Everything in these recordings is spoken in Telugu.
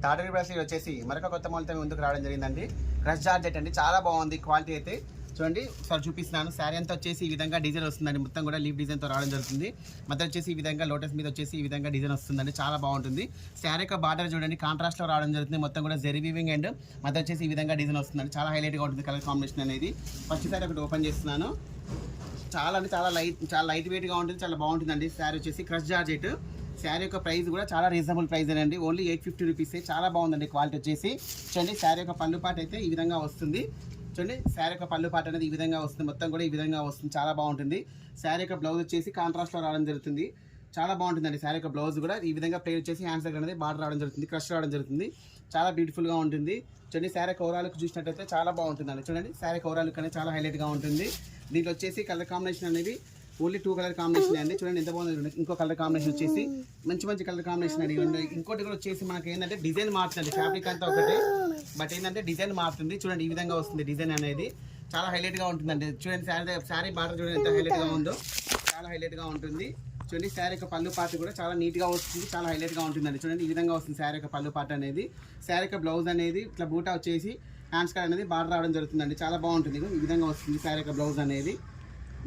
తాటరి బ్రష్ వచ్చేసి మరొక కొత్త మోడల్తో ముందుకు రావడం జరిగిందండి. క్రష్ జార్జెట్ అండి, చాలా బాగుంది క్వాలిటీ అయితే. చూడండి ఒకసారి చూపిస్తున్నాను. శారీ అంతా వచ్చేసి ఈ విధంగా డిజైన్ వస్తుందండి. మొత్తం కూడా లీఫ్ డిజైన్తో రావడం జరుగుతుంది. మధ్య వచ్చేసి ఈ విధంగా లోటస్ మీద వచ్చేసి ఈ విధంగా డిజైన్ వస్తుందండి, చాలా బాగుంటుంది. శారీ యొక్క బార్డర్ చూడండి కాంట్రాస్ట్లో రావడం జరుగుతుంది. మొత్తం కూడా జెరీ వీవింగ్ అండ్ మధ్య వచ్చేసి ఈ విధంగా డిజైన్ వస్తుందండి, చాలా హైలైట్గా ఉంటుంది కలర్ కాంబినేషన్ అనేది. ఫస్ట్ శారీ ఒకటి ఓపెన్ చేస్తున్నాను. చాలా అంటే చాలా లైట్ వెయిట్గా ఉంటుంది, చాలా బాగుంటుందండి. శారీ వచ్చేసి క్రష్ జార్జెట్. శారీ యొక్క ప్రైస్ కూడా చాలా రీజనబుల్ ప్రైస్ అండి, ఓన్లీ 850 రూపీస్. చాలా బాగుందండి క్వాలిటీ వచ్చేసి. చూడండి శారీ యొక్క పళ్ళు పాట అయితే ఈ విధంగా వస్తుంది. చూడండి శారీ యొక్క పళ్ళు పాట అనేది ఈ విధంగా వస్తుంది, మొత్తం కూడా ఈ విధంగా వస్తుంది, చాలా బాగుంటుంది. శారీ యొక్క బ్లౌజ్ వచ్చేసి కాంట్రాస్ట్లో రావడం జరుగుతుంది, చాలా బాగుంటుందండి. శారీ యొక్క బ్లౌజ్ కూడా ఈ విధంగా ప్లే వచ్చేసి హ్యాండ్స్ దగ్గర అనేది బార్డర్ రావడం జరుగుతుంది, క్రష్ రావడం జరుగుతుంది, చాలా బ్యూటిఫుల్గా ఉంటుంది. చూడండి శారీ ఓవరాల్కి చూసినట్టయితే చాలా బాగుంటుందండి. చూడండి శారీ ఓవరాల్కి అనేది చాలా హైలైట్గా ఉంటుంది. దీంట్లో వచ్చేసి కలర్ కాంబినేషన్ అనేది ఓన్లీ 2 కలర్ కాంబినేషన్ అండి. చూడండి ఎంత బాగుంది. ఇంకో కలర్ కాంబినేషన్ వచ్చేసి మంచి కలర్ కాంబినేషన్ అండి. ఇంకోటి కూడా వచ్చేసి మనకి ఏంటంటే డిజైన్ మారుతుంది. ఫ్యాబ్రిక్ అంతా ఒకటే, బట్ ఏంటంటే డిజైన్ మారుతుంది. చూడండి ఈ విధంగా వస్తుంది డిజైన్ అనేది, చాలా హైలైట్గా ఉంటుందండి. చూడండి శారీ బార్డర్ చూడండి ఎంత హైలైట్గా ఉందో, చాలా హైలైట్గా ఉంటుంది. చూడండి శారీ యొక్క పళ్ళు పార్ట్ కూడా చాలా నీట్గా వస్తుంది, చాలా హైలైట్గా ఉంటుందండి. చూడండి ఈ విధంగా వస్తుంది శారీ యొక్క పళ్ళు పార్ట్ అనేది. శారీ యొక్క బ్లౌజ్ అనేది ఇట్లా బూటా వచ్చేసి హ్యాండ్స్ కార్డ్ అనేది బార్డర్ రావడం జరుగుతుందండి, చాలా బాగుంటుంది. ఈ విధంగా వస్తుంది శారీ యొక్క బ్లౌజ్ అనేది.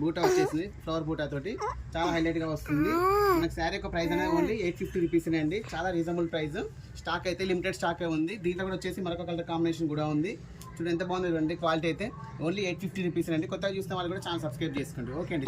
బూటా వచ్చేసింది ఫ్లవర్ బూటా తోటి, చాలా హైలైట్గా వస్తుంది. మనకి శారీ యొక్క ప్రైస్ అనేది ఓన్లీ 850 రూపీస్ అండి, చాలా రీజనబుల్ ప్రైస్. స్టాక్ అయితే లిమిటెడ్ స్టాకే ఉంది. దీంట్లో కూడా వచ్చేసి మరొక కలర్ కాంబినేషన్ కూడా ఉంది. చూడండి ఎంత బాగుంది చూడండి. క్వాలిటీ అయితే ఓన్లీ 850 రూపీస్ అండి. కొత్తగా చూసిన వాళ్ళు కూడా ఛానల్ సబ్స్క్రైబ్ చేసుకోండి. ఓకే అండి.